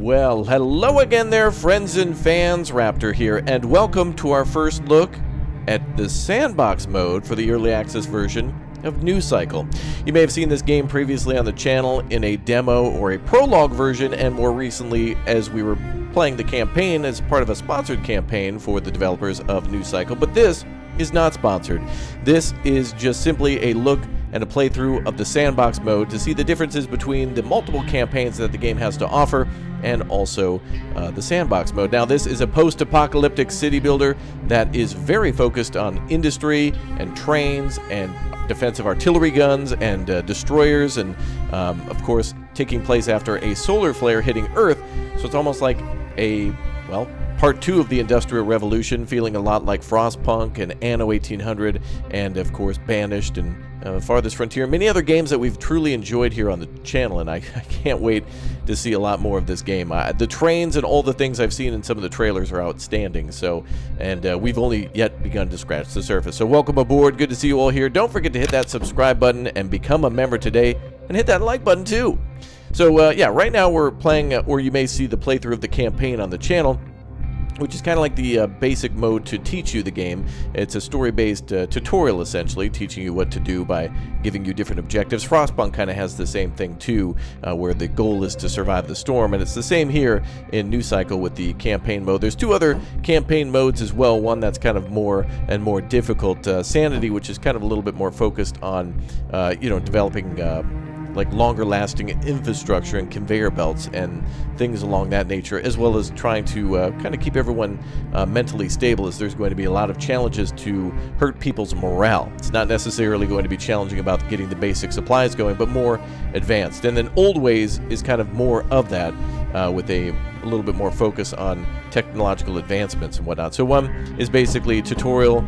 Well, hello again there, friends and fans. Raptor here, and welcome to our first look at the sandbox mode for the early access version of News Cycle. You may have seen this game previously on the channel in a demo or a prologue version, and more recently as we were playing the campaign as part of a sponsored campaign for the developers of News Cycle, but this is not sponsored. This is just simply a look and a playthrough of the sandbox mode to see the differences between the multiple campaigns that the game has to offer and also the sandbox mode. Now, this is a post-apocalyptic city builder that is very focused on industry and trains and defensive artillery guns and destroyers and, of course, taking place after a solar flare hitting Earth. So it's almost like a, well, part 2 of the Industrial Revolution, feeling a lot like Frostpunk and Anno 1800 and, of course, Banished and Farthest Frontier, many other games that we've truly enjoyed here on the channel, and I can't wait to see a lot more of this game. The trains and all the things I've seen in some of the trailers are outstanding, so, and we've only yet begun to scratch the surface. So welcome aboard, good to see you all here. Don't forget to hit that subscribe button and become a member today, and hit that like button too. So yeah, right now we're playing, or you may see the playthrough of the campaign on the channel, which is kind of like the basic mode to teach you the game. It's a story-based tutorial, essentially, teaching you what to do by giving you different objectives. Frostpunk kind of has the same thing, too, where the goal is to survive the storm, and it's the same here in News Cycle with the campaign mode. There's 2 other campaign modes as well, one that's kind of more and more difficult, Sanity, which is kind of a little bit more focused on, you know, developing like longer lasting infrastructure and conveyor belts and things along that nature, as well as trying to kind of keep everyone mentally stable, as there's going to be a lot of challenges to hurt people's morale. It's not necessarily going to be challenging about getting the basic supplies going, but more advanced. And then Old Ways is kind of more of that, with a little bit more focus on technological advancements and whatnot. So one is basically tutorial,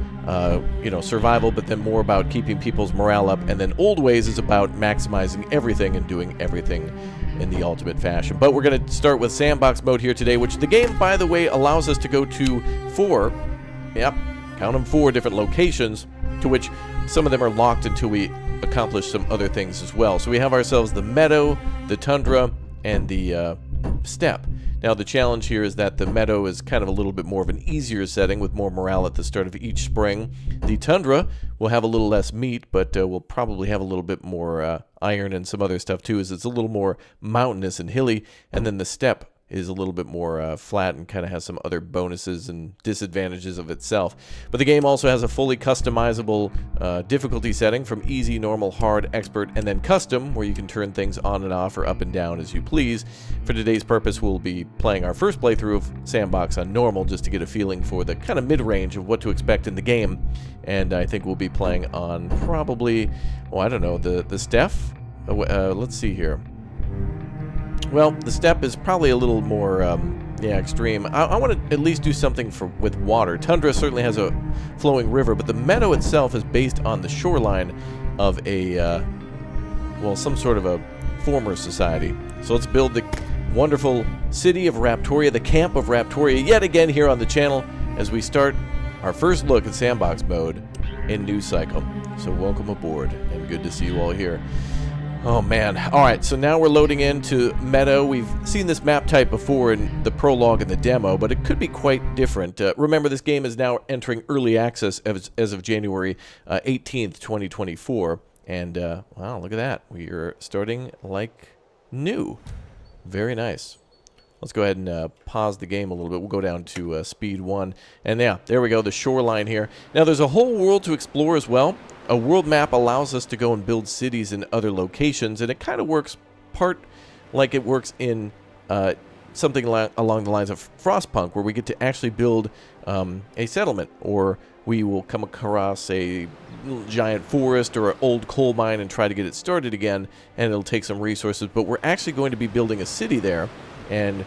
you know, survival, but then more about keeping people's morale up. And then Old Ways is about maximizing everything and doing everything in the ultimate fashion. But we're going to start with sandbox mode here today, which the game, by the way, allows us to go to 4, yep, count them, 4 different locations, to which some of them are locked until we accomplish some other things as well. So we have ourselves the meadow, the tundra, and the steppe. Now, the challenge here is that the meadow is kind of a little bit more of an easier setting with more morale at the start of each spring. The tundra will have a little less meat, but will probably have a little bit more iron and some other stuff too, as it's a little more mountainous and hilly. And then the steppe is a little bit more flat and kind of has some other bonuses and disadvantages of itself. But the game also has a fully customizable difficulty setting from easy, normal, hard, expert, and then custom, where you can turn things on and off or up and down as you please. For today's purpose, we'll be playing our first playthrough of Sandbox on normal, just to get a feeling for the kind of mid-range of what to expect in the game. And I think we'll be playing on probably, well, I don't know, the steppe? Let's see here. Well, the steppe is probably a little more, yeah, extreme. I want to at least do something with water. Tundra certainly has a flowing river, but the meadow itself is based on the shoreline of a, well, some sort of a former society. So let's build the wonderful city of Raptoria, the camp of Raptoria, yet again here on the channel, as we start our first look at sandbox mode in News Cycle. So welcome aboard, and good to see you all here. Oh man. Alright, so now we're loading into Meadow. We've seen this map type before in the prologue and the demo, but it could be quite different. Remember, this game is now entering early access as of January 18th, 2024. And, wow, look at that. We are starting like new. Very nice. Let's go ahead and pause the game a little bit. We'll go down to speed 1. And yeah, there we go, the shoreline here. Now, there's a whole world to explore as well. A world map allows us to go and build cities in other locations, and it kind of works part like it works in something along the lines of Frostpunk, where we get to actually build a settlement, or we will come across a giant forest or an old coal mine and try to get it started again, and it'll take some resources, but we're actually going to be building a city there, and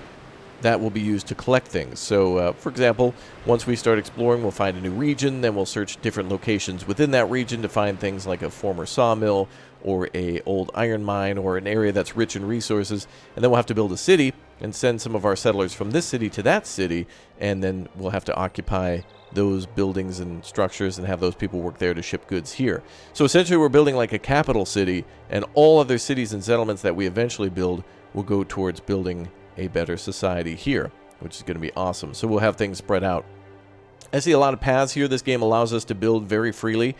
that will be used to collect things. So, for example, once we start exploring, we'll find a new region, then we'll search different locations within that region to find things like a former sawmill or a old iron mine or an area that's rich in resources, and then we'll have to build a city and send some of our settlers from this city to that city, and then we'll have to occupy those buildings and structures and have those people work there to ship goods here. So essentially we're building like a capital city, and all other cities and settlements that we eventually build will go towards building a better society here, which is going to be awesome. So we'll have things spread out. I see a lot of paths here. This game allows us to build very freely.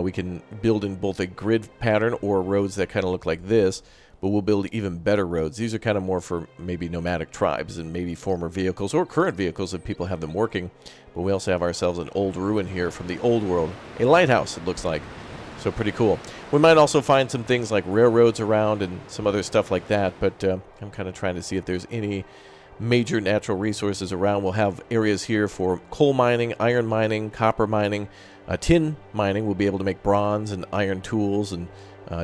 We can build in both a grid pattern or roads that kind of look like this, but we'll build even better roads. These are kind of more for maybe nomadic tribes and maybe former vehicles or current vehicles if people have them working. But we also have ourselves an old ruin here from the old world. A lighthouse, it looks like. So pretty cool. We might also find some things like railroads around and some other stuff like that, but I'm kind of trying to see if there's any major natural resources around. We'll have areas here for coal mining, iron mining, copper mining, tin mining. We'll be able to make bronze and iron tools and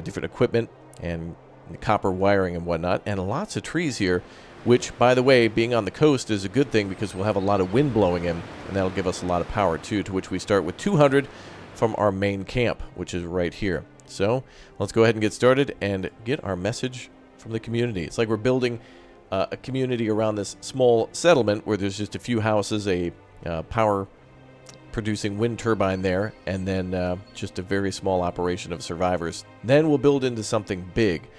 different equipment and copper wiring and whatnot, and lots of trees here, which, by the way, being on the coast is a good thing because we'll have a lot of wind blowing in, and that'll give us a lot of power too, to which we start with 200 from our main camp, which is right here. So let's go ahead and get started and get our message from the community. It's like we're building a community around this small settlement where there's just a few houses, a power producing wind turbine there, and then just a very small operation of survivors. Then we'll build into something big.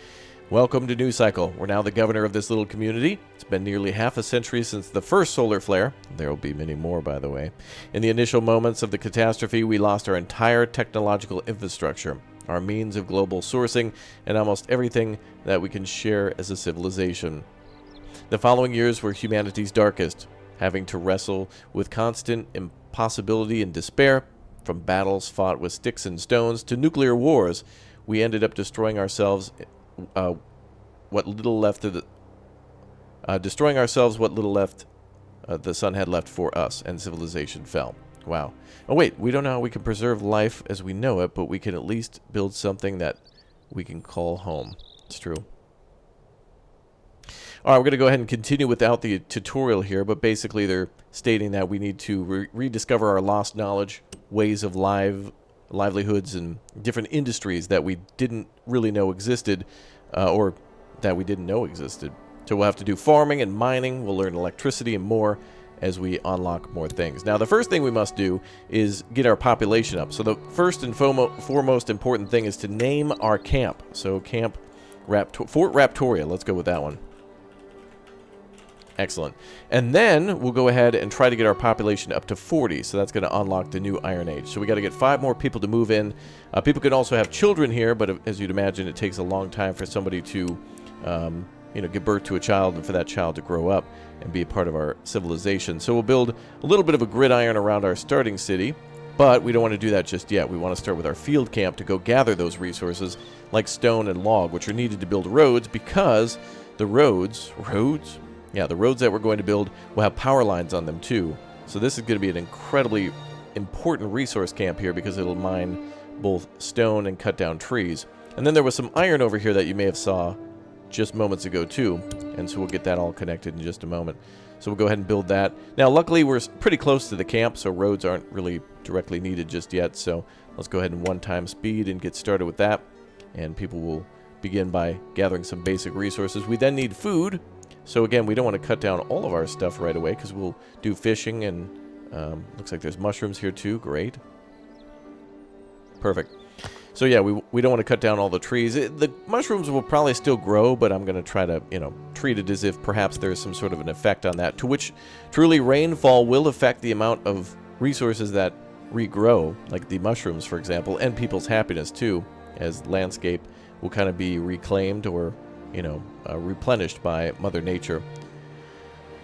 Welcome to New Cycle. We're now the governor of this little community. It's been nearly half a century since the first solar flare. There will be many more, by the way. In the initial moments of the catastrophe, we lost our entire technological infrastructure, our means of global sourcing, and almost everything that we can share as a civilization. The following years were humanity's darkest, having to wrestle with constant impossibility and despair. From battles fought with sticks and stones to nuclear wars, we ended up destroying ourselves. What little left of the the sun had left for us, and civilization fell. Wow. Oh wait, we don't know how we can preserve life as we know it, but we can at least build something that we can call home. It's true. Alright, we're going to go ahead and continue without the tutorial here, but basically they're stating that we need to rediscover our lost knowledge, ways of livelihoods, and different industries that we didn't really know existed, or that we didn't know existed. So we'll have to do farming and mining, we'll learn electricity and more as we unlock more things. Now the first thing we must do is get our population up. So the first and foremost important thing is to name our camp. So Fort Raptoria, let's go with that one. Excellent. And then we'll go ahead and try to get our population up to 40. So that's going to unlock the new Iron Age. So we got to get 5 more people to move in. People can also have children here, but as you'd imagine, it takes a long time for somebody to, give birth to a child and for that child to grow up and be a part of our civilization. So we'll build a little bit of a gridiron around our starting city, but we don't want to do that just yet. We want to start with our field camp to go gather those resources like stone and log, which are needed to build roads, because the roads? Yeah, the roads that we're going to build will have power lines on them too. So this is going to be an incredibly important resource camp here because it'll mine both stone and cut down trees. And then there was some iron over here that you may have saw just moments ago too. And so we'll get that all connected in just a moment. So we'll go ahead and build that. Now luckily we're pretty close to the camp, so roads aren't really directly needed just yet. So let's go ahead and 1x speed and get started with that. And people will begin by gathering some basic resources. We then need food. So again, we don't want to cut down all of our stuff right away because we'll do fishing, and looks like there's mushrooms here too. Great. Perfect. So yeah, we don't want to cut down all the trees. The mushrooms will probably still grow, but I'm going to try to, treat it as if perhaps there's some sort of an effect on that, to which truly rainfall will affect the amount of resources that regrow, like the mushrooms, for example, and people's happiness too, as landscape will kind of be reclaimed or replenished by Mother Nature.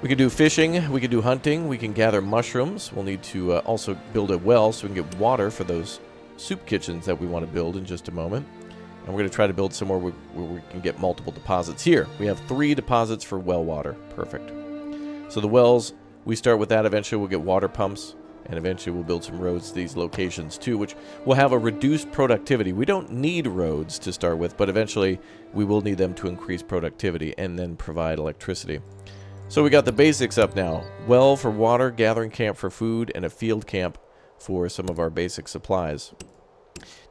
We can do fishing, we can do hunting, we can gather mushrooms. We'll need to also build a well so we can get water for those soup kitchens that we want to build in just a moment. And we're going to try to build somewhere where we can get multiple deposits. Here, we have 3 deposits for well water. Perfect. So the wells, we start with that. Eventually we'll get water pumps, and eventually we'll build some roads to these locations too, which will have a reduced productivity. We don't need roads to start with, but eventually we will need them to increase productivity and then provide electricity. So we got the basics up now. Well for water, gathering camp for food, and a field camp for some of our basic supplies.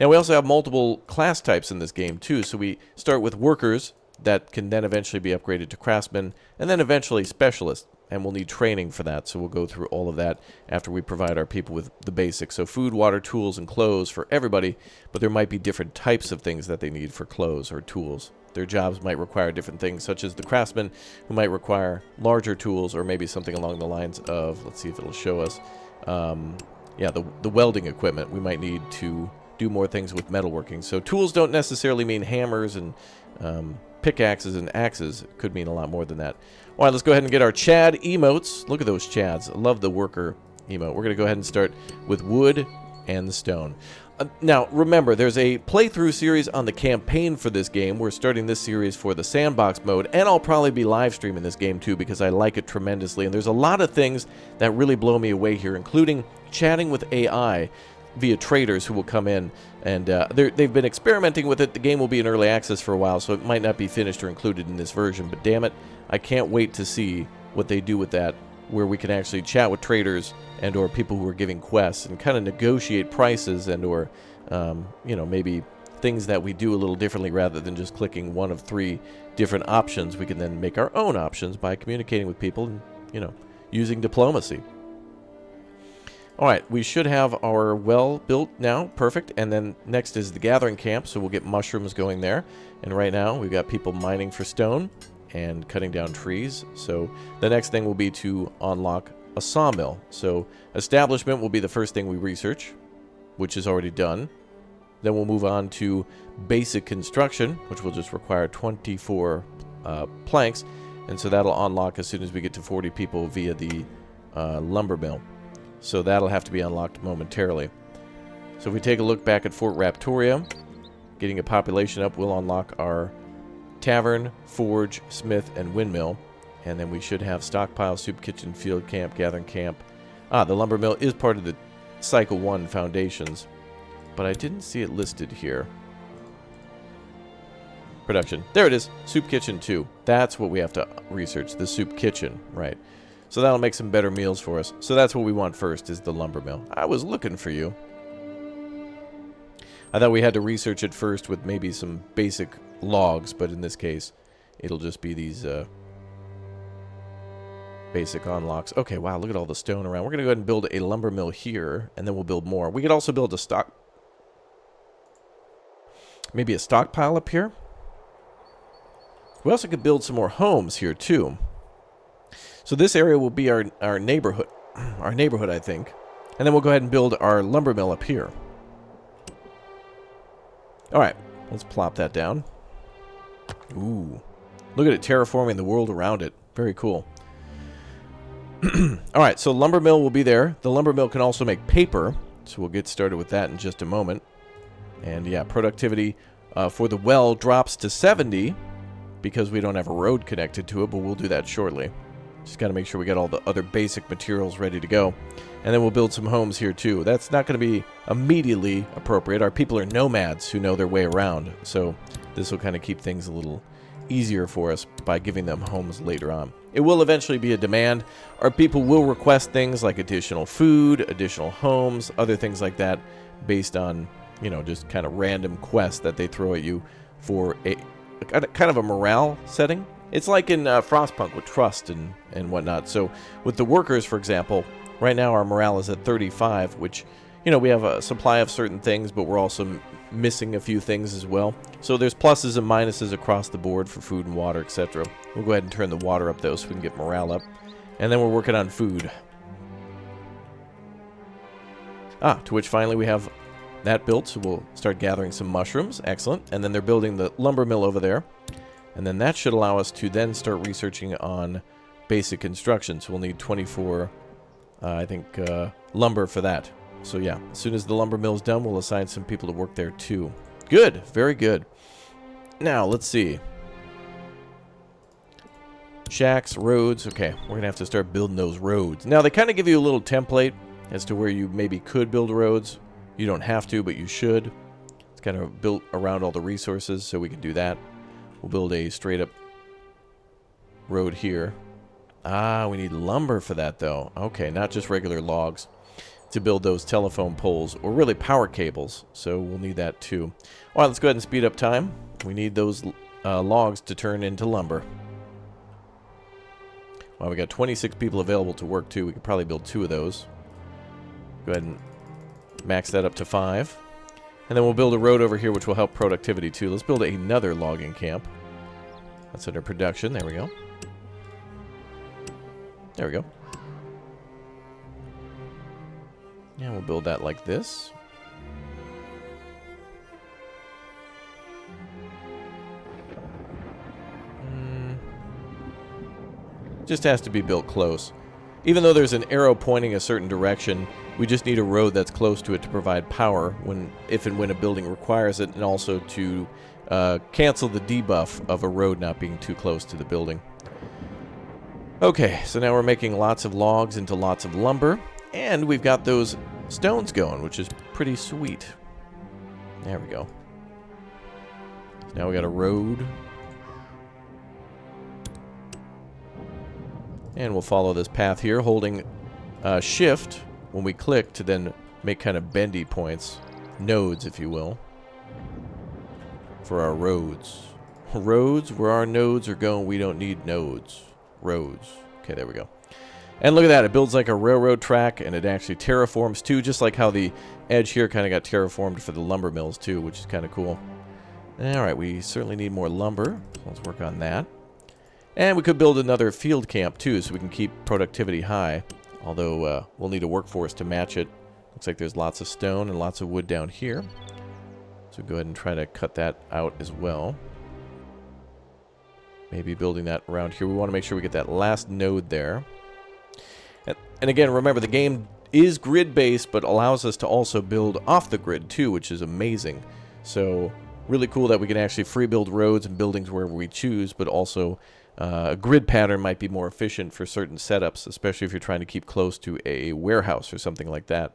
Now we also have multiple class types in this game too, so we start with workers that can then eventually be upgraded to craftsmen, and then eventually specialists. and we'll need training for that, so we'll go through all of that after we provide our people with the basics. So food, water, tools, and clothes for everybody, but there might be different types of things that they need for clothes or tools. Their jobs might require different things, such as the craftsman, who might require larger tools, or maybe something along the lines of, let's see if it'll show us, yeah, the welding equipment. We might need to do more things with metalworking. So tools don't necessarily mean hammers and pickaxes and axes. It could mean a lot more than that. All right, let's go ahead and get our Chad emotes. Look at those Chads. I love the worker emote. We're going to go ahead and start with wood and stone. Now, remember, there's a playthrough series on the campaign for this game. We're starting this series for the sandbox mode, and I'll probably be live streaming this game too because I like it tremendously. And there's a lot of things that really blow me away here, including chatting with AI via traders who will come in, and they've been experimenting with it. The game will be in early access for a while, so it might not be finished or included in this version, but damn it, I can't wait to see what they do with that, where we can actually chat with traders and or people who are giving quests and kind of negotiate prices and or you know, maybe things that we do a little differently rather than just clicking one of 3 different options. We can then make our own options by communicating with people and, you know, using diplomacy. All right, we should have our well built now. Perfect. And then next is the gathering camp, so we'll get mushrooms going there. And right now we've got people mining for stone and cutting down trees. So the next thing will be to unlock a sawmill. So establishment will be the first thing we research, which is already done. Then we'll move on to basic construction, which will just require 24 planks. And so that'll unlock as soon as we get to 40 people via the lumber mill. So that'll have to be unlocked momentarily. So if we take a look back at Fort Raptoria, getting a population up will unlock our tavern, forge, smith, and windmill. And then we should have stockpile, soup kitchen, field camp, gathering camp. The lumber mill is part of the Cycle 1 foundations, but I didn't see it listed here. Production. There it is. Soup kitchen 2. That's what we have to research. The soup kitchen. Right. So that'll make some better meals for us. So that's what we want first, is the lumber mill. I was looking for you. I thought we had to research it first with maybe some basic logs, but in this case, it'll just be these basic unlocks. Okay, wow, look at all the stone around. We're going to go ahead and build a lumber mill here, and then we'll build more. We could also build a maybe a stockpile up here. We also could build some more homes here, too. So this area will be our neighborhood, I think. And then we'll go ahead and build our lumber mill up here. All right, let's plop that down. Ooh, look at it terraforming the world around it. Very cool. All right, so lumber mill will be there. The lumber mill can also make paper, so we'll get started with that in just a moment. And yeah, productivity for the well drops to 70 because we don't have a road connected to it, but we'll do that shortly. Just got to make sure we got all the other basic materials ready to go. And then we'll build some homes here too. That's not going to be immediately appropriate. Our people are nomads who know their way around, so this will kind of keep things a little easier for us by giving them homes later on. It will eventually be a demand. Our people will request things like additional food, additional homes, other things like that based on, you know, just kind of random quests that they throw at you for a kind of a morale setting. It's like in Frostpunk with trust and whatnot. So with the workers, for example, right now our morale is at 35, which, you know, we have a supply of certain things, but we're also missing a few things as well. So there's pluses and minuses across the board for food and water, etc. We'll go ahead and turn the water up, though, so we can get morale up. And then we're working on food. To which finally we have that built, so we'll start gathering some mushrooms. Excellent. And then they're building the lumber mill over there. And then that should allow us to then start researching on basic construction. So we'll need 24, I think, lumber for that. So yeah, as soon as the lumber mill is done, we'll assign some people to work there too. Good, very good. Now, let's see. Shacks, roads. Okay, we're going to have to start building those roads. Now, they kind of give you a little template as to where you maybe could build roads. You don't have to, but you should. It's kind of built around all the resources, so we can do that. We'll build a straight-up road here. We need lumber for that, though. Okay, not just regular logs to build those telephone poles, or really power cables, so we'll need that too. All right, let's go ahead and speed up time. We need those logs to turn into lumber. Well, we got 26 people available to work, too. We could probably build 2 of those. Go ahead and max that up to 5. And then we'll build a road over here, which will help productivity, too. Let's build another logging camp. That's under production. There we go. There we go. And we'll build that like this. Just has to be built close. Even though there's an arrow pointing a certain direction, we just need a road that's close to it to provide power if and when a building requires it, and also to cancel the debuff of a road not being too close to the building. Okay, so now we're making lots of logs into lots of lumber, and we've got those stones going, which is pretty sweet. There we go. So now we got a road. And we'll follow this path here, holding shift when we click to then make kind of bendy points, nodes, if you will, for our roads. Roads, where our nodes are going, we don't need nodes. Roads. Okay, there we go. And look at that, it builds like a railroad track, and it actually terraforms too, just like how the edge here kind of got terraformed for the lumber mills too, which is kind of cool. Alright, we certainly need more lumber. Let's work on that. And we could build another field camp too, so we can keep productivity high. Although we'll need a workforce to match it. Looks like there's lots of stone and lots of wood down here. So go ahead and try to cut that out as well. Maybe building that around here. We want to make sure we get that last node there. And again, remember, the game is grid-based, but allows us to also build off the grid too, which is amazing. So really cool that we can actually free build roads and buildings wherever we choose, but also a grid pattern might be more efficient for certain setups, especially if you're trying to keep close to a warehouse or something like that.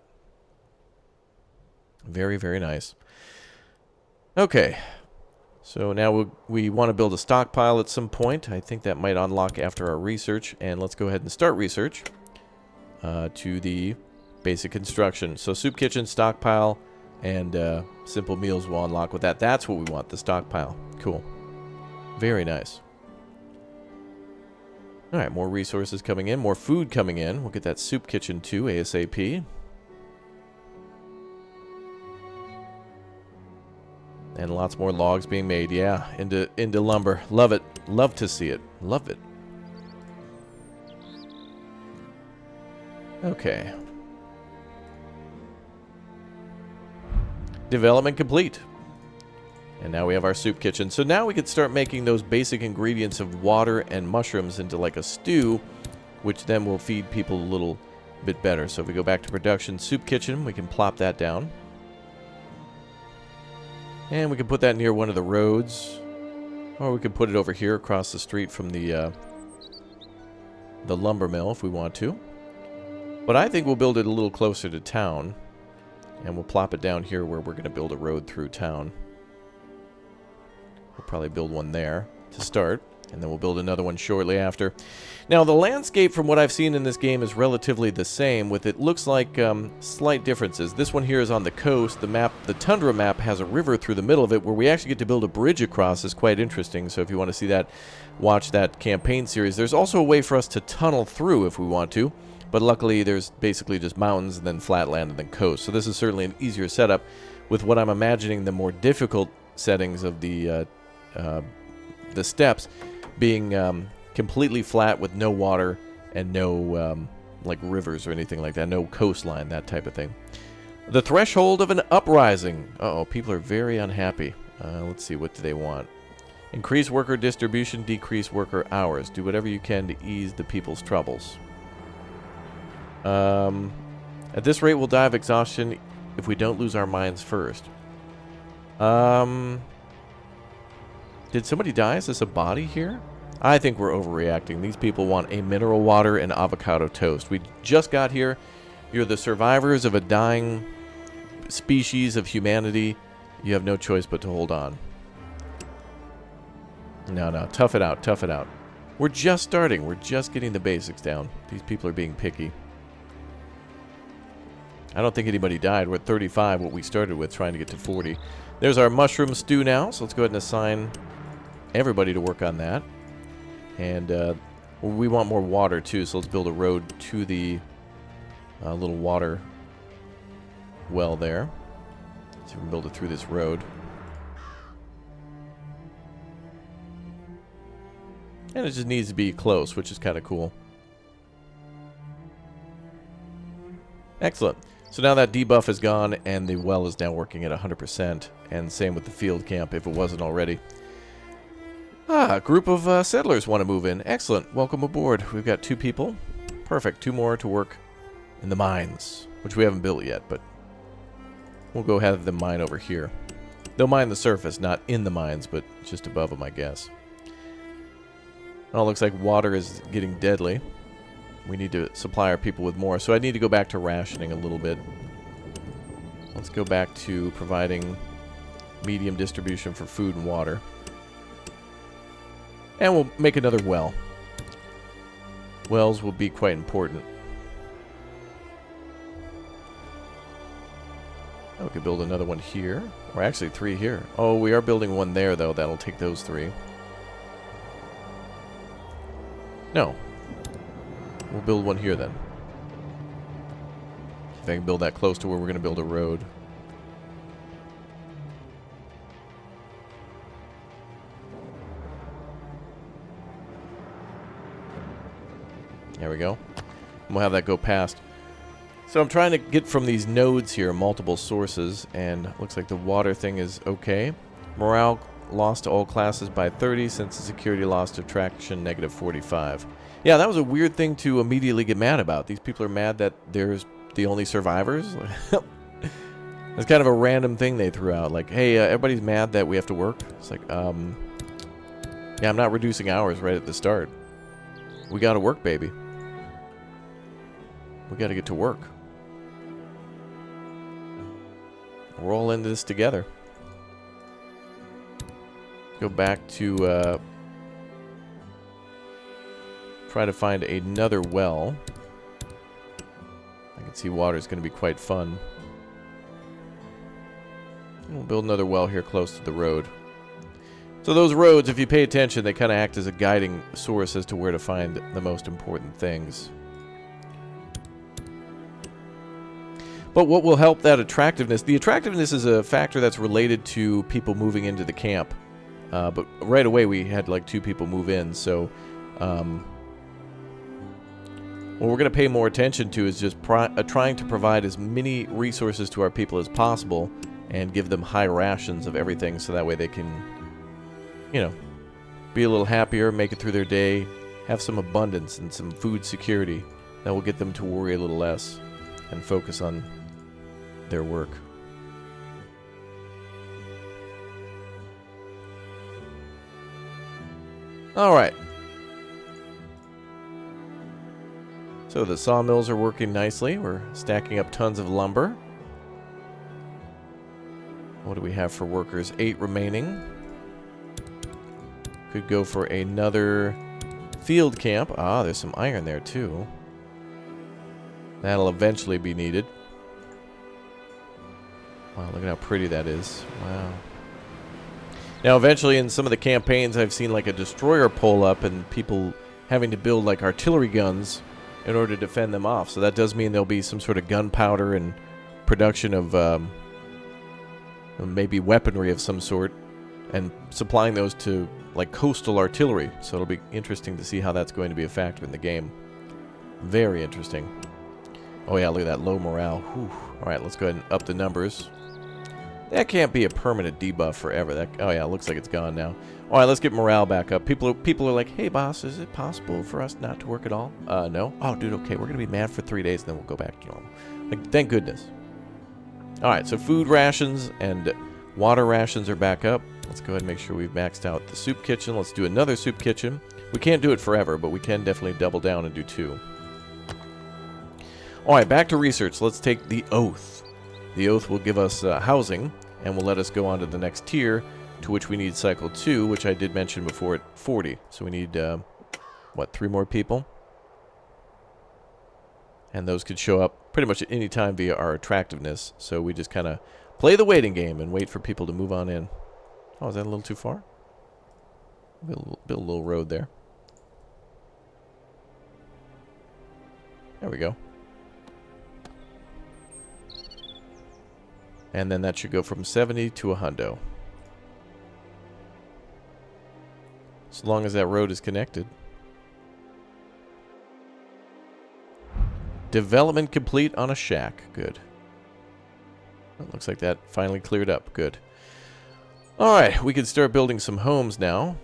Very, very nice. Okay, so now we want to build a stockpile at some point. I think that might unlock after our research, and let's go ahead and start research to the basic construction. So soup kitchen, stockpile, and simple meals will unlock with that. That's what we want, the stockpile. Cool. Very nice. Alright, more resources coming in, more food coming in. We'll get that soup kitchen too, ASAP. And lots more logs being made, yeah, into lumber. Love it. Love to see it. Love it. Okay. Development complete. And now we have our soup kitchen. So now we can start making those basic ingredients of water and mushrooms into like a stew, which then will feed people a little bit better. So if we go back to production, soup kitchen, we can plop that down. And we can put that near one of the roads. Or we can put it over here across the street from the lumber mill if we want to. But I think we'll build it a little closer to town. And we'll plop it down here where we're going to build a road through town. We'll probably build one there to start, and then we'll build another one shortly after. Now, the landscape from what I've seen in this game is relatively the same, with it looks like slight differences. This one here is on the coast. The tundra map has a river through the middle of it, where we actually get to build a bridge across. Is quite interesting, so if you want to see that, watch that campaign series. There's also a way for us to tunnel through if we want to, but luckily there's basically just mountains and then flat land and then coast. So this is certainly an easier setup, with what I'm imagining the more difficult settings of the steps being completely flat with no water and no like rivers or anything like that, no coastline, that type of thing. The threshold of an uprising. Uh-oh, people are very unhappy. Let's see, what do they want? Increase worker distribution, decrease worker hours. Do whatever you can to ease the people's troubles. At this rate, we'll die of exhaustion if we don't lose our minds first. Did somebody die? Is this a body here? I think we're overreacting. These people want a mineral water and avocado toast. We just got here. You're the survivors of a dying species of humanity. You have no choice but to hold on. No, tough it out, tough it out. We're just starting. We're just getting the basics down. These people are being picky. I don't think anybody died. We're at 35, what we started with, trying to get to 40. There's our mushroom stew now, so let's go ahead and assign everybody to work on that. And Well, we want more water, too, so let's build a road to the little water well there. So we can build it through this road. And it just needs to be close, which is kind of cool. Excellent. So now that debuff is gone, and the well is now working at 100%. And same with the field camp, if it wasn't already. Ah, a group of settlers want to move in. Excellent. Welcome aboard. We've got 2 people. Perfect. 2 more to work in the mines, which we haven't built yet, but we'll go have them mine over here. They'll mine the surface, not in the mines, but just above them, I guess. Oh, looks like water is getting deadly. We need to supply our people with more, so I need to go back to rationing a little bit. Let's go back to providing medium distribution for food and water. And we'll make another well. Wells will be quite important. Oh, we could build another one here. Or actually 3 here. Oh, we are building one there, though. That'll take those 3. No. We'll build one here, then. If I can build that close to where we're going to build a road. There we go. And we'll have that go past. So I'm trying to get from these nodes here multiple sources, and looks like the water thing is okay. Morale lost to all classes by 30, since the security lost attraction negative 45. Yeah, that was a weird thing to immediately get mad about. These people are mad that there's the only survivors. It's kind of a random thing they threw out. Like, hey, everybody's mad that we have to work. It's like, yeah, I'm not reducing hours right at the start. We gotta work, baby. We gotta get to work. We're all into this together. Go back to try to find another well. I can see water's going to be quite fun. And we'll build another well here close to the road. So those roads, if you pay attention, they kind of act as a guiding source as to where to find the most important things. But what will help that attractiveness? The attractiveness is a factor that's related to people moving into the camp. But right away we had like 2 people move in, so what we're going to pay more attention to is just trying to provide as many resources to our people as possible and give them high rations of everything, so that way they can, you know, be a little happier, make it through their day, have some abundance and some food security. That will get them to worry a little less and focus on their work. Alright. So the sawmills are working nicely. We're stacking up tons of lumber. What do we have for workers? 8 remaining. Could go for another field camp. Ah, there's some iron there too. That'll eventually be needed. Wow, look at how pretty that is. Wow. Now, eventually in some of the campaigns, I've seen like a destroyer pull up and people having to build like artillery guns in order to defend them off. So that does mean there'll be some sort of gunpowder and production of maybe weaponry of some sort, and supplying those to like coastal artillery. So it'll be interesting to see how that's going to be a factor in the game. Very interesting. Oh yeah, look at that low morale. Whew. All right, let's go ahead and up the numbers. That can't be a permanent debuff forever. That, oh yeah, it looks like it's gone now. All right, let's get morale back up. People are like, hey boss, is it possible for us not to work at all? No. Oh dude, okay, we're gonna be mad for 3 days and then we'll go back to normal. Like, thank goodness. All right, so food rations and water rations are back up. Let's go ahead and make sure we've maxed out the soup kitchen. Let's do another soup kitchen. We can't do it forever, but we can definitely double down and do 2. All right, back to research. Let's take the oath. The oath will give us housing and will let us go on to the next tier, to which we need cycle 2, which I did mention before at 40. So we need, what, 3 more people? And those could show up pretty much at any time via our attractiveness. So we just kind of play the waiting game and wait for people to move on in. Oh, is that a little too far? Build a little road there. There we go. And then that should go from 70 to a hundo. As long as that road is connected. Development complete on a shack. Good. It looks like that finally cleared up. Good. Alright, we can start building some homes now.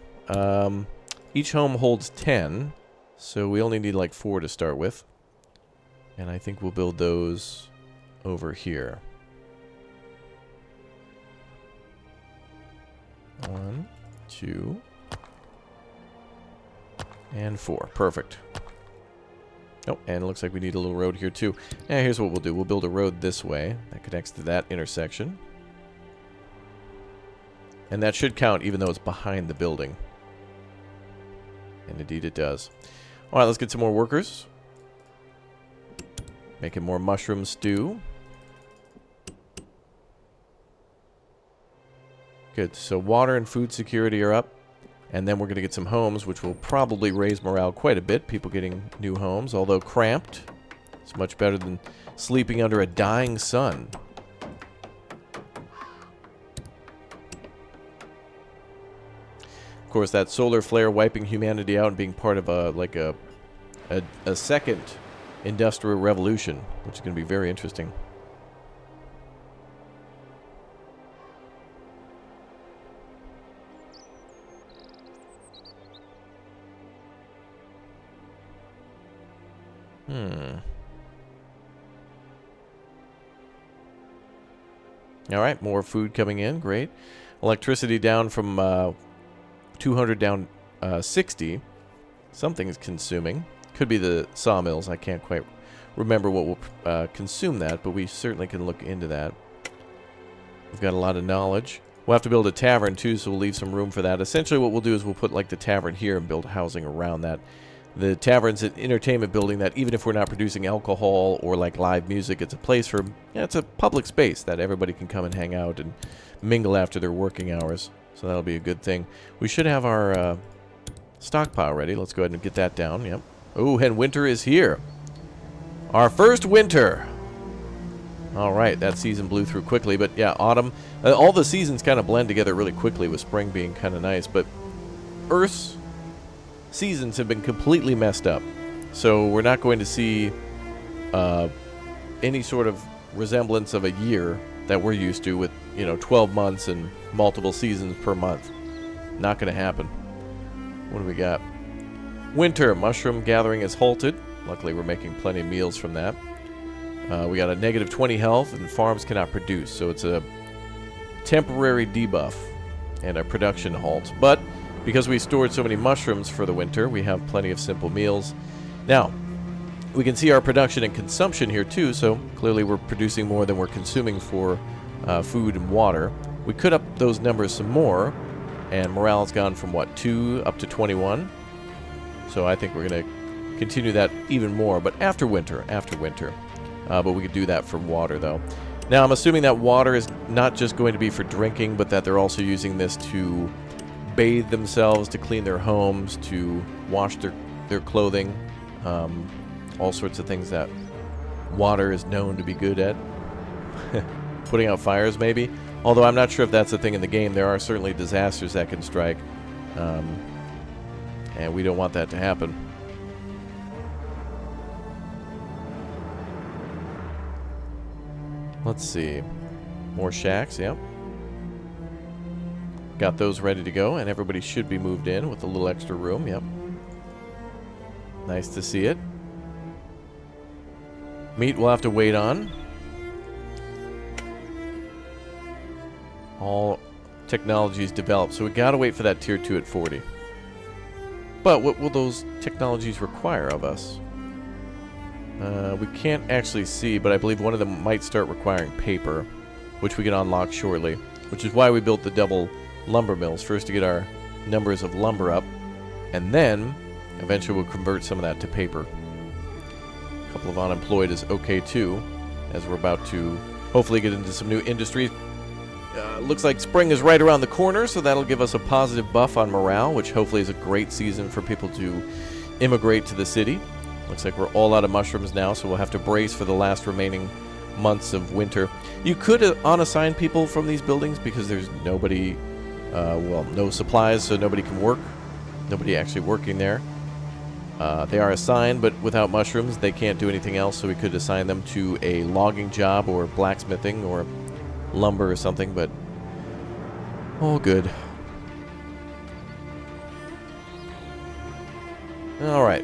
Each home holds 10, so we only need like 4 to start with. And I think we'll build those over here. 1, 2, and 4. Perfect. Oh, and it looks like we need a little road here too. Yeah, here's what we'll do. We'll build a road this way that connects to that intersection. And that should count even though it's behind the building. And indeed it does. Alright, let's get some more workers. Making more mushroom stew. Good. So water and food security are up. And then we're going to get some homes, which will probably raise morale quite a bit. People getting new homes, although cramped. It's much better than sleeping under a dying sun. Of course, that solar flare wiping humanity out and being part of a second industrial revolution, which is going to be very interesting. Alright, more food coming in. Great. Electricity down from 200 down 60. Something's consuming. Could be the sawmills. I can't quite remember what will consume that, but we certainly can look into that. We've got a lot of knowledge. We'll have to build a tavern too, so we'll leave some room for that. Essentially what we'll do is we'll put like the tavern here and build housing around that. The tavern's an entertainment building that even if we're not producing alcohol or like live music, it's a place for, it's a public space that everybody can come and hang out and mingle after their working hours. So that'll be a good thing. We should have our stockpile ready. Let's go ahead and get that down. Yep. Oh, and winter is here. Our first winter. All right, that season blew through quickly, but yeah, autumn. All the seasons kind of blend together really quickly with spring being kind of nice, but Earth's seasons have been completely messed up. So we're not going to see any sort of resemblance of a year that we're used to with, 12 months and multiple seasons per month. Not going to happen. What do we got? Winter. Mushroom gathering is halted. Luckily, we're making plenty of meals from that. We got a negative 20 health, and farms cannot produce. So it's a temporary debuff and a production halt. But because we stored so many mushrooms for the winter, we have plenty of simple meals. Now, we can see our production and consumption here too, so clearly we're producing more than we're consuming for food and water. We could up those numbers some more, and morale's gone from, 2 up to 21. So I think we're going to continue that even more, but after winter. But we could do that for water, though. Now, I'm assuming that water is not just going to be for drinking, but that they're also using this to bathe themselves, to clean their homes, to wash their clothing, all sorts of things that water is known to be good at. Putting out fires, maybe. Although I'm not sure if that's a thing in the game. There are certainly disasters that can strike, and we don't want that to happen. Let's see. More shacks, yep. Got those ready to go, and everybody should be moved in with a little extra room, yep. Nice to see it. Meat we'll have to wait on. All technologies developed, so we gotta wait for that tier 2 at 40. But what will those technologies require of us? We can't actually see, but I believe one of them might start requiring paper, which we can unlock shortly, which is why we built the double lumber mills, first to get our numbers of lumber up, and then eventually we'll convert some of that to paper. A couple of unemployed is okay too, as we're about to hopefully get into some new industries. Looks like spring is right around the corner, so that'll give us a positive buff on morale, which hopefully is a great season for people to immigrate to the city. Looks like we're all out of mushrooms now, so we'll have to brace for the last remaining months of winter. You could unassign people from these buildings because there's nobody, well, no supplies, so nobody can work. Nobody actually working there. They are assigned, but without mushrooms, they can't do anything else, so we could assign them to a logging job or blacksmithing or lumber or something, but all good. Alright.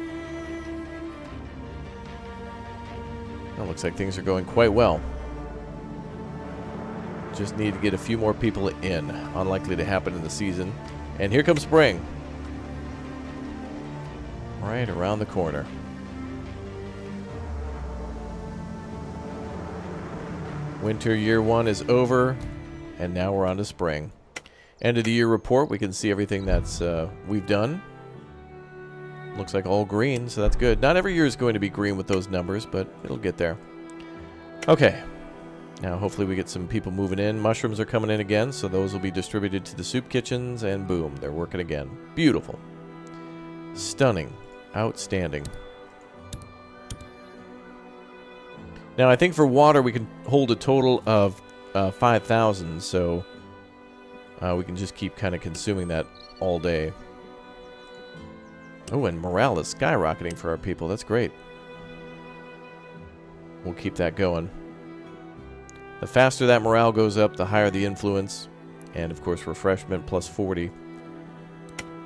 Well, looks like things are going quite well. Just need to get a few more people in. Unlikely to happen in the season. And here comes spring. Right around the corner. Winter year 1 is over, and now we're on to spring. End of the year report, we can see everything that's we've done. Looks like all green, so that's good. Not every year is going to be green with those numbers, but it'll get there. Okay. Now, hopefully we get some people moving in. Mushrooms are coming in again, so those will be distributed to the soup kitchens, and boom, they're working again. Beautiful. Stunning. Outstanding. Now, I think for water, we can hold a total of 5,000, so we can just keep kind of consuming that all day. Oh, and morale is skyrocketing for our people. That's great. We'll keep that going. The faster that morale goes up, the higher the influence. And, of course, refreshment plus 40.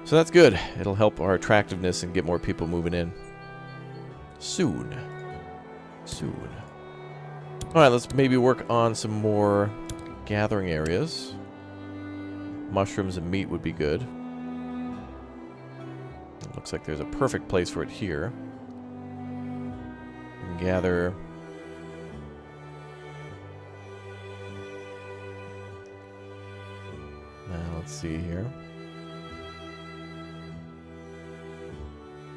So that's good. It'll help our attractiveness and get more people moving in. Soon. Soon. Alright, let's maybe work on some more gathering areas. Mushrooms and meat would be good. Looks like there's a perfect place for it here. We can gather... Now, let's see here.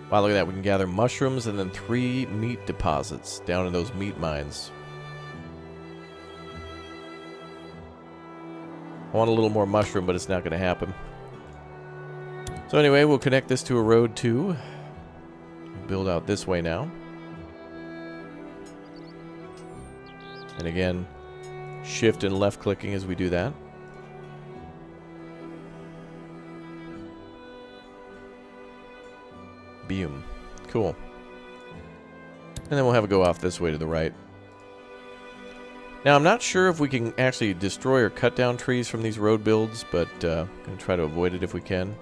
Wow, look at that. We can gather mushrooms and then 3 meat deposits down in those meat mines. I want a little more mushroom, but it's not going to happen. So anyway, we'll connect this to a road too. Build out this way now. And again, shift and left clicking as we do that. Boom. Cool. And then we'll have it go off this way to the right. Now, I'm not sure if we can actually destroy or cut down trees from these road builds, but I'm going to try to avoid it if we can.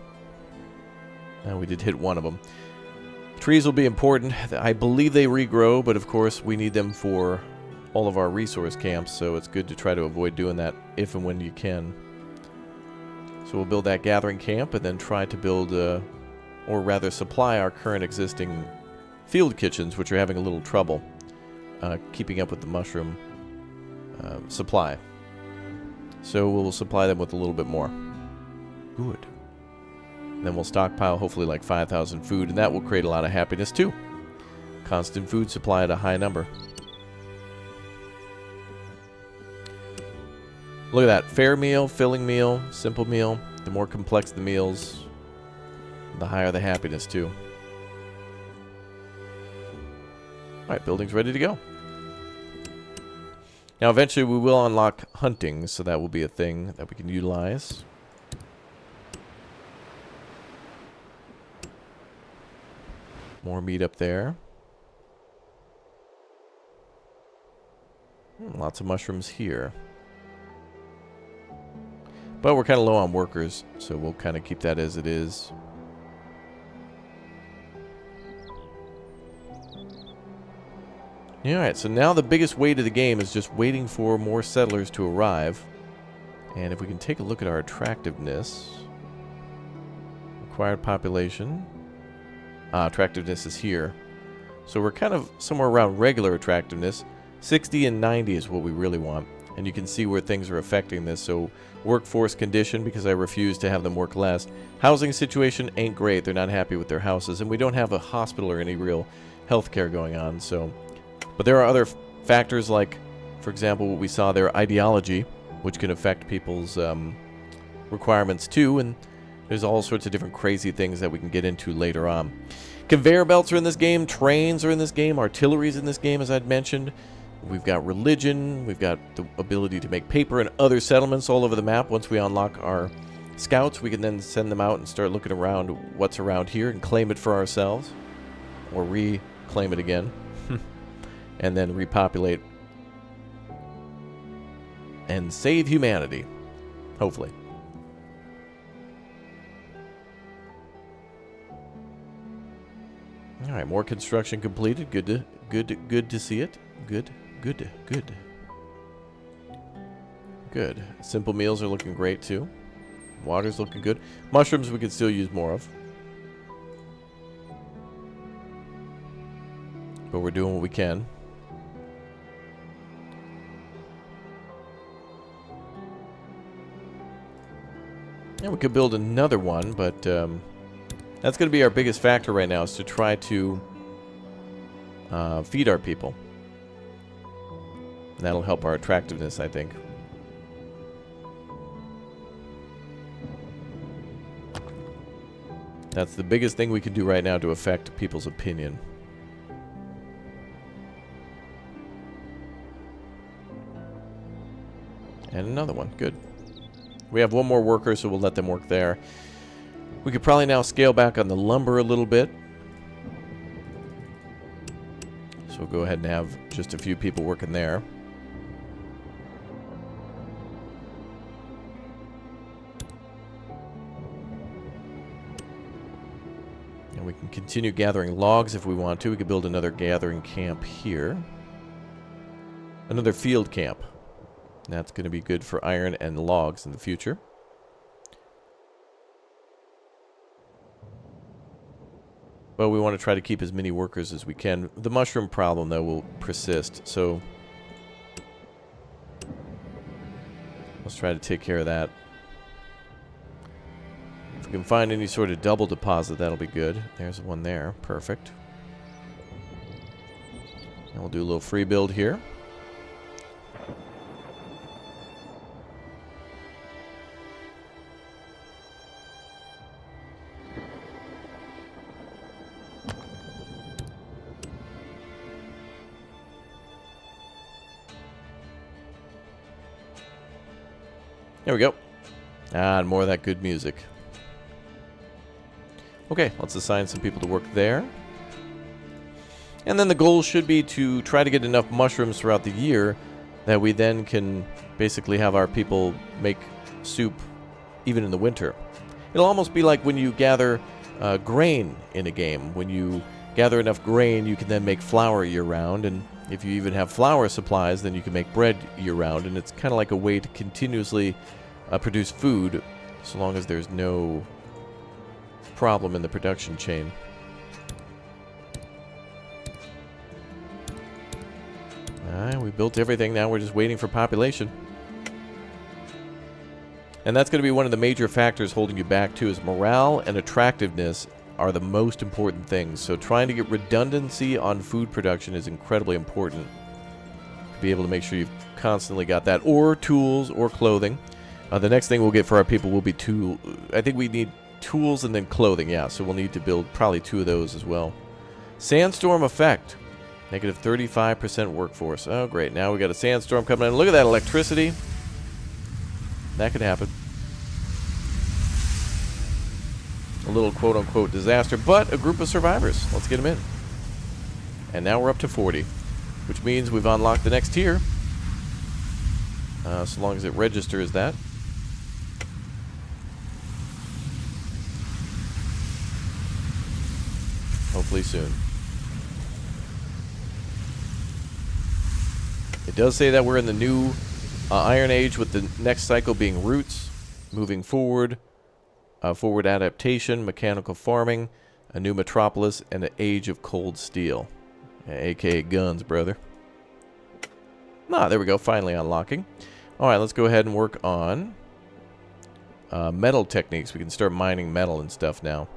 Now, we did hit one of them. Trees will be important. I believe they regrow, but of course, we need them for all of our resource camps, so it's good to try to avoid doing that if and when you can. So we'll build that gathering camp and then try to build, or rather supply our current existing field kitchens, which are having a little trouble keeping up with the mushroom supply. So we'll supply them with a little bit more. Good. And then we'll stockpile hopefully like 5,000 food, and that will create a lot of happiness too. Constant food supply at a high number. Look at that. Fair meal, filling meal, simple meal. The more complex the meals, the higher the happiness too. Alright, building's ready to go. Now eventually we will unlock hunting, so that will be a thing that we can utilize. More meat up there. Lots of mushrooms here. But we're kind of low on workers, so we'll kind of keep that as it is. Alright, so now the biggest weight of the game is just waiting for more settlers to arrive. And if we can take a look at our attractiveness. Required population. Attractiveness is here. So we're kind of somewhere around regular attractiveness. 60 and 90 is what we really want. And you can see where things are affecting this. So workforce condition, because I refuse to have them work less. Housing situation ain't great. They're not happy with their houses. And we don't have a hospital or any real healthcare going on. So, but there are other factors like, for example, what we saw there, ideology, which can affect people's requirements too. And There's all sorts of different crazy things that we can get into later on. Conveyor belts are in this game. Trains are in this game. Artillery's in this game, as I'd mentioned. We've got religion. We've got the ability to make paper and other settlements all over the map. Once we unlock our scouts, we can then send them out and start looking around what's around here and claim it for ourselves. Or reclaim it again. And then repopulate. And save humanity. Hopefully. All right, more construction completed. Good to see it. Good. Simple meals are looking great too. Water's looking good. Mushrooms we could still use more of. But we're doing what we can. Yeah, we could build another one, but that's going to be our biggest factor right now, is to try to feed our people. And that'll help our attractiveness, I think. That's the biggest thing we can do right now to affect people's opinion. And another one. Good. We have one more worker, so we'll let them work there. We could probably now scale back on the lumber a little bit. So we'll go ahead and have just a few people working there. And we can continue gathering logs if we want to. We could build another gathering camp here. Another field camp. That's going to be good for iron and logs in the future. But we want to try to keep as many workers as we can. The mushroom problem, though, will persist, so let's try to take care of that. If we can find any sort of double deposit, that'll be good. There's one there. Perfect. And we'll do a little free build here. There we go. And more of that good music. Okay, let's assign some people to work there. And then the goal should be to try to get enough mushrooms throughout the year that we then can basically have our people make soup even in the winter. It'll almost be like when you gather grain in a game. When you gather enough grain, you can then make flour year-round, and if you even have flour supplies, then you can make bread year-round, and it's kind of like a way to continuously produce food, so long as there's no problem in the production chain. Alright, we built everything, now we're just waiting for population. And that's going to be one of the major factors holding you back too, is morale and attractiveness are the most important things. So trying to get redundancy on food production is incredibly important. To be able to make sure you've constantly got that, or tools or clothing. The next thing we'll get for our people will be I think we need tools and then clothing, yeah. So we'll need to build probably 2 of those as well. Sandstorm effect. Negative 35% workforce. Oh, great. Now we got a sandstorm coming in. Look at that electricity. That could happen. A little quote-unquote disaster, but a group of survivors. Let's get them in. And now we're up to 40, which means we've unlocked the next tier. So long as it registers that. Hopefully soon. It does say that we're in the new Iron Age, with the next cycle being roots, moving forward, forward adaptation, mechanical farming, a new metropolis, and an age of cold steel. AKA guns, brother. Ah, there we go, finally unlocking. Alright, let's go ahead and work on metal techniques. We can start mining metal and stuff now.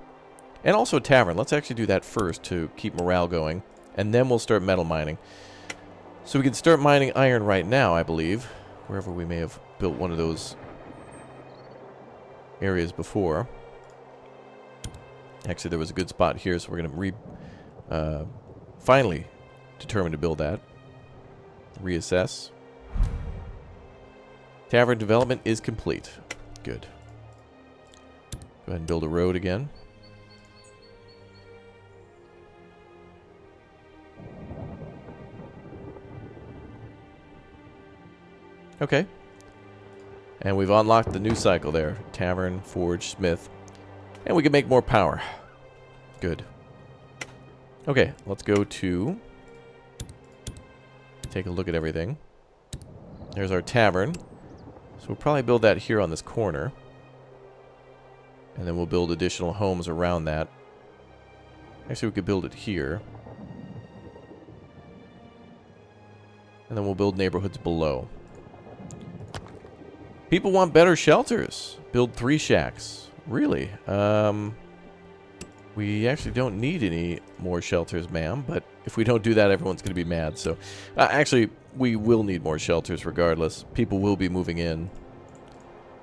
And also a tavern. Let's actually do that first to keep morale going. And then we'll start metal mining. So we can start mining iron right now, I believe. Wherever we may have built one of those areas before. Actually, there was a good spot here, so we're going to finally determine to build that. Reassess. Tavern development is complete. Good. Go ahead and build a road again. Okay. And we've unlocked the new cycle there. Tavern, forge, smith. And we can make more power. Good. Okay, let's go to... take a look at everything. There's our tavern. So we'll probably build that here on this corner. And then we'll build additional homes around that. Actually, we could build it here. And then we'll build neighborhoods below. People want better shelters. Build 3 shacks. Really? We actually don't need any more shelters, ma'am. But if we don't do that, everyone's going to be mad. So, actually, we will need more shelters regardless. People will be moving in.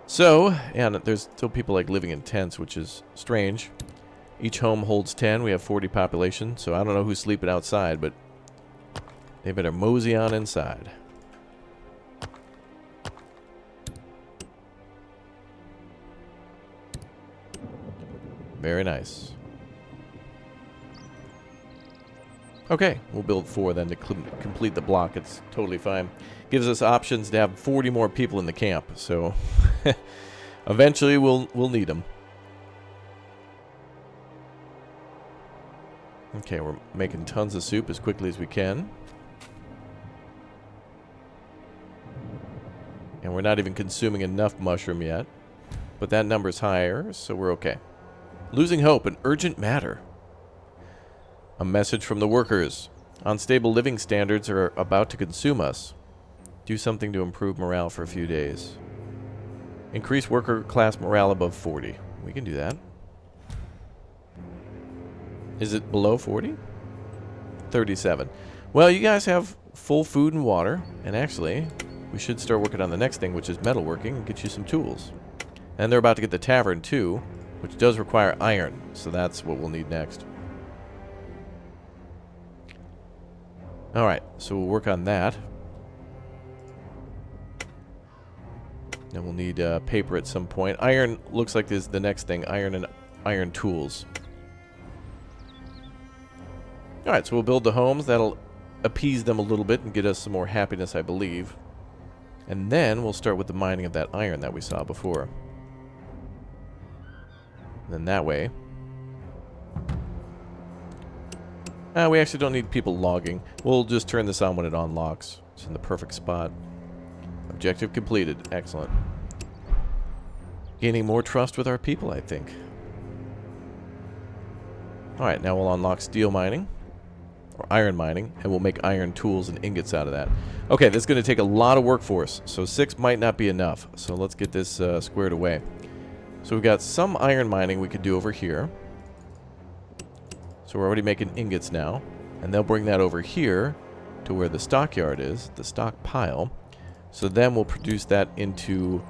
So, and there's still people like living in tents, which is strange. Each home holds 10. We have 40 population. So I don't know who's sleeping outside, but they better mosey on inside. Very nice. Okay, we'll build 4 then to complete the block. It's totally fine. Gives us options to have 40 more people in the camp, so eventually we'll need them. Okay, we're making tons of soup as quickly as we can. And we're not even consuming enough mushroom yet. But that number's higher, so we're okay. Losing hope, an urgent matter. A message from the workers. Unstable living standards are about to consume us. Do something to improve morale for a few days. Increase worker class morale above 40. We can do that. Is it below 40? 37. Well, you guys have full food and water. And actually, we should start working on the next thing, which is metalworking, and get you some tools. And they're about to get the tavern, too, which does require iron. So that's what we'll need next. Alright, so we'll work on that. Then we'll need paper at some point. Iron looks like this is the next thing. Iron and iron tools. Alright, so we'll build the homes. That'll appease them a little bit and get us some more happiness, I believe. And then we'll start with the mining of that iron that we saw before. And then that way... we actually don't need people logging. We'll just turn this on when it unlocks. It's in the perfect spot. Objective completed. Excellent. Gaining more trust with our people, I think. Alright, now we'll unlock steel mining. Or iron mining. And we'll make iron tools and ingots out of that. Okay, this is going to take a lot of workforce. So 6 might not be enough. So let's get this squared away. So we've got some iron mining we could do over here. So we're already making ingots now. And they'll bring that over here to where the stockyard is, the stockpile. So then we'll produce that into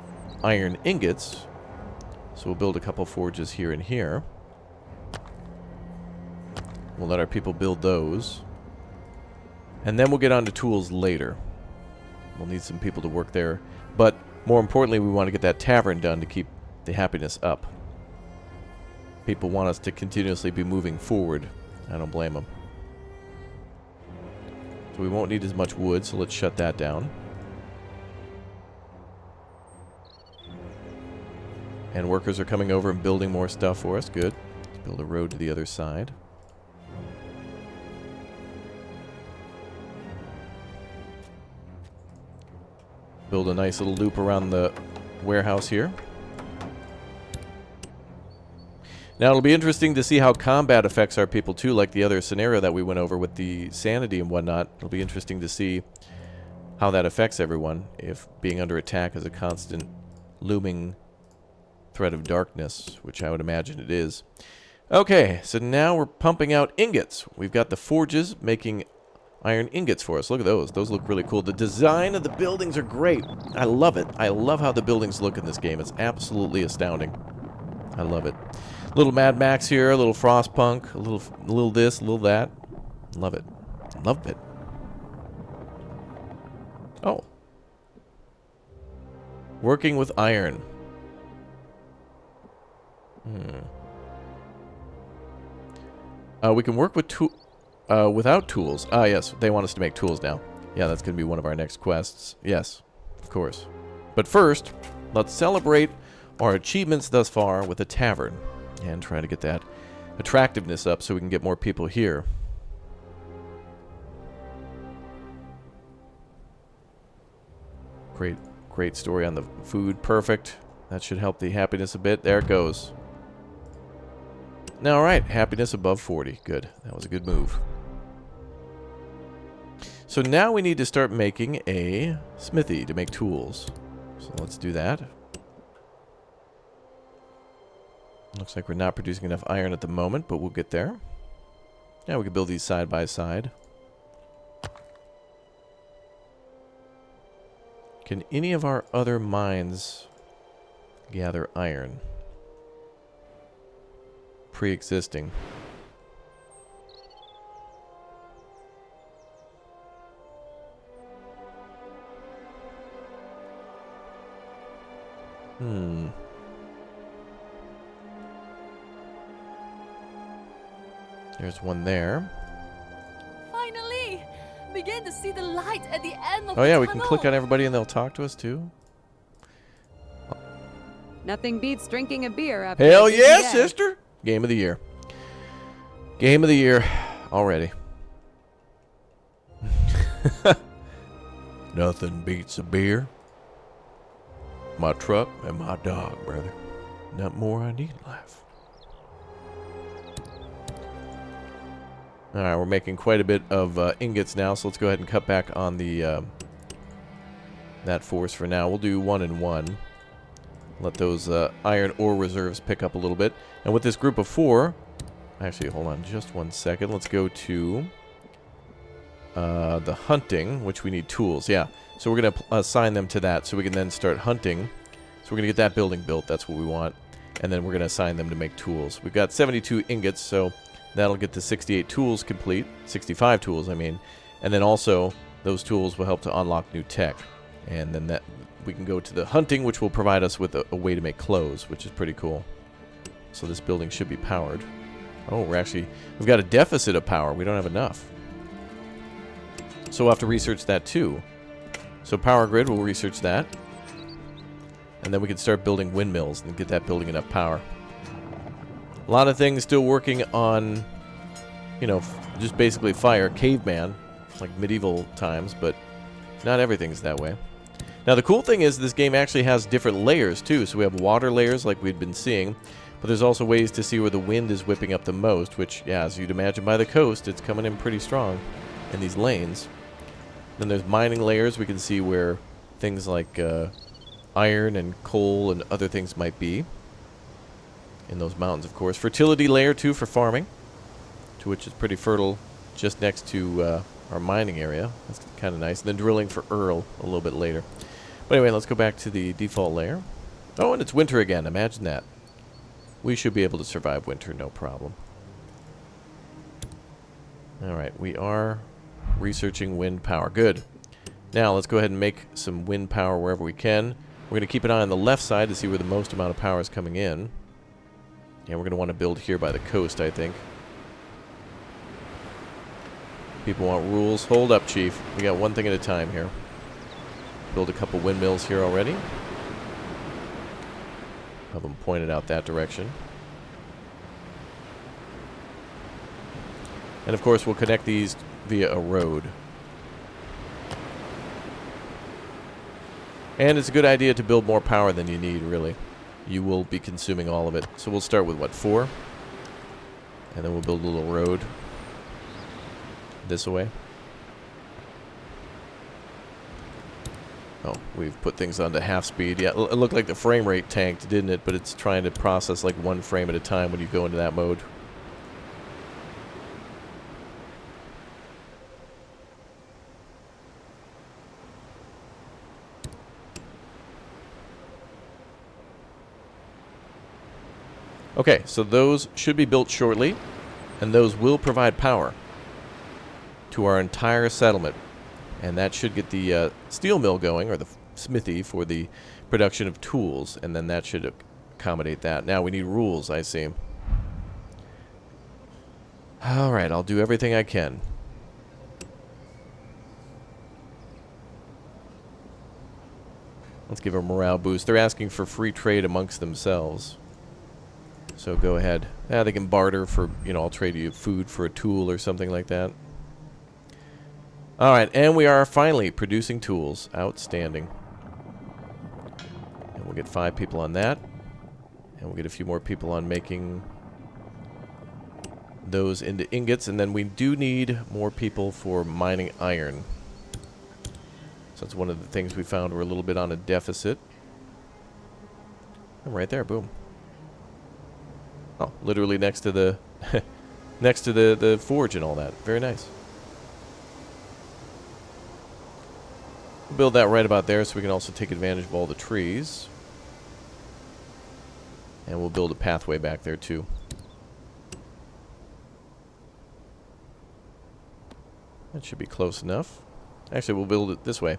iron ingots. So we'll build a couple forges here and here. We'll let our people build those. And then we'll get on to tools later. We'll need some people to work there. But more importantly, we want to get that tavern done to keep the happiness up. People want us to continuously be moving forward. I don't blame them. So we won't need as much wood, so let's shut that down. And workers are coming over and building more stuff for us. Good. Let's build a road to the other side. Build a nice little loop around the warehouse here. Now, it'll be interesting to see how combat affects our people, too, like the other scenario that we went over with the sanity and whatnot. It'll be interesting to see how that affects everyone, if being under attack is a constant looming threat of darkness, which I would imagine it is. Okay, so now we're pumping out ingots. We've got the forges making iron ingots for us. Look at those. Those look really cool. The design of the buildings are great. I love it. I love how the buildings look in this game. It's absolutely astounding. I love it. Little Mad Max here, a little Frostpunk, a little this, a little that. Love it. Love it. Oh. Working with iron. We can work with without tools. Ah, yes. They want us to make tools now. Yeah, that's going to be one of our next quests. Yes, of course. But first, let's celebrate our achievements thus far with a tavern. And try to get that attractiveness up so we can get more people here. Great story on the food. Perfect. That should help the happiness a bit. There it goes. Now, all right. Happiness above 40. Good. That was a good move. So now we need to start making a smithy to make tools. So let's do that. Looks like we're not producing enough iron at the moment, but we'll get there. Yeah, we can build these side by side. Can any of our other mines gather iron? Pre-existing. There's one there. Finally! Begin to see the light at the end of Oh yeah, the we can click on everybody and they'll talk to us too. Nothing beats drinking a beer after Hell a busy yeah, day. sister! Game of the year. Game of the year already. Nothing beats a beer. My truck and my dog, brother. Not more I need in life. Alright, we're making quite a bit of ingots now, so let's go ahead and cut back on the that force for now. We'll do 1 and 1. Let those iron ore reserves pick up a little bit. And with this group of 4... Actually, hold on just 1 second. Let's go to the hunting, which we need tools. Yeah, so we're going to assign them to that so we can then start hunting. So we're going to get that building built. That's what we want. And then we're going to assign them to make tools. We've got 72 ingots, so... That'll get to 68 tools complete. 65 tools, I mean. And then also, those tools will help to unlock new tech. And then that we can go to the hunting, which will provide us with a way to make clothes, which is pretty cool. So this building should be powered. Oh, we've got a deficit of power. We don't have enough. So we'll have to research that too. So power grid, we'll research that. And then we can start building windmills and get that building enough power. A lot of things still working on, you know, just basically fire. Caveman, like medieval times, but not everything's that way. Now, the cool thing is this game actually has different layers, too. So we have water layers like we'd been seeing, but there's also ways to see where the wind is whipping up the most, which, yeah, as you'd imagine by the coast, it's coming in pretty strong in these lanes. Then there's mining layers. We can see where things like iron and coal and other things might be. In those mountains, of course. Fertility layer, too, for farming, to which is pretty fertile just next to our mining area. That's kind of nice. And then drilling for Earl a little bit later. But anyway, let's go back to the default layer. Oh, and it's winter again. Imagine that. We should be able to survive winter, no problem. Alright, we are researching wind power. Good. Now, let's go ahead and make some wind power wherever we can. We're going to keep an eye on the left side to see where the most amount of power is coming in. Yeah, we're going to want to build here by the coast, I think. People want rules. Hold up, Chief. We got one thing at a time here. Build a couple windmills here already. Have them pointed out that direction. And of course, we'll connect these via a road. And it's a good idea to build more power than you need, really. You will be consuming all of it. So we'll start with, what, 4? And then we'll build a little road this way. Oh, we've put things onto half speed. Yeah, it looked like the frame rate tanked, didn't it? But it's trying to process like 1 frame at a time when you go into that mode. Okay, so those should be built shortly, and those will provide power to our entire settlement. And that should get the steel mill going, or the smithy, for the production of tools, and then that should accommodate that. Now we need rules, I see. Alright, I'll do everything I can. Let's give a morale boost. They're asking for free trade amongst themselves. So go ahead. Yeah, they can barter for, you know, I'll trade you food for a tool or something like that. Alright, and we are finally producing tools. Outstanding. And we'll get 5 people on that. And we'll get a few more people on making those into ingots. And then we do need more people for mining iron. So that's one of the things we found we're a little bit on a deficit. And right there, boom. Oh, literally next to the next to the forge and all that. Very nice. We'll build that right about there so we can also take advantage of all the trees. And we'll build a pathway back there too. That should be close enough. Actually, we'll build it this way.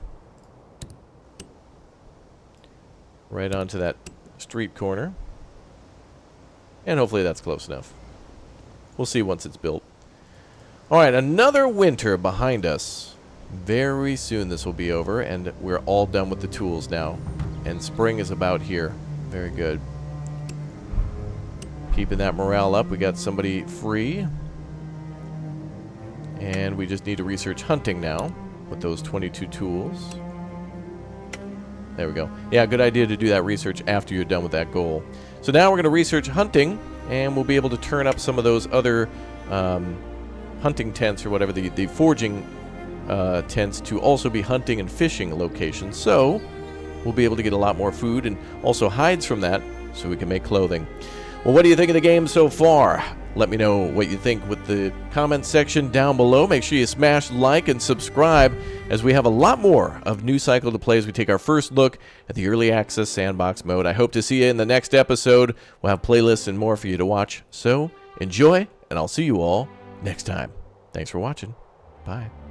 Right onto that street corner. And hopefully that's close enough. We'll see once it's built. Alright, another winter behind us. Very soon this will be over, and we're all done with the tools now. And spring is about here. Very good. Keeping that morale up. We got somebody free. And we just need to research hunting now with those 22 tools. There we go. Yeah, good idea to do that research after you're done with that goal. So now we're going to research hunting, and we'll be able to turn up some of those other hunting tents or whatever, the forging tents, to also be hunting and fishing locations. So we'll be able to get a lot more food and also hides from that so we can make clothing. Well, what do you think of the game so far? Let me know what you think with the comment section down below. Make sure you smash like and subscribe, as we have a lot more of New Cycle to play as we take our first look at the early access sandbox mode. I hope to see you in the next episode. We'll have playlists and more for you to watch. So enjoy, and I'll see you all next time. Thanks for watching. Bye.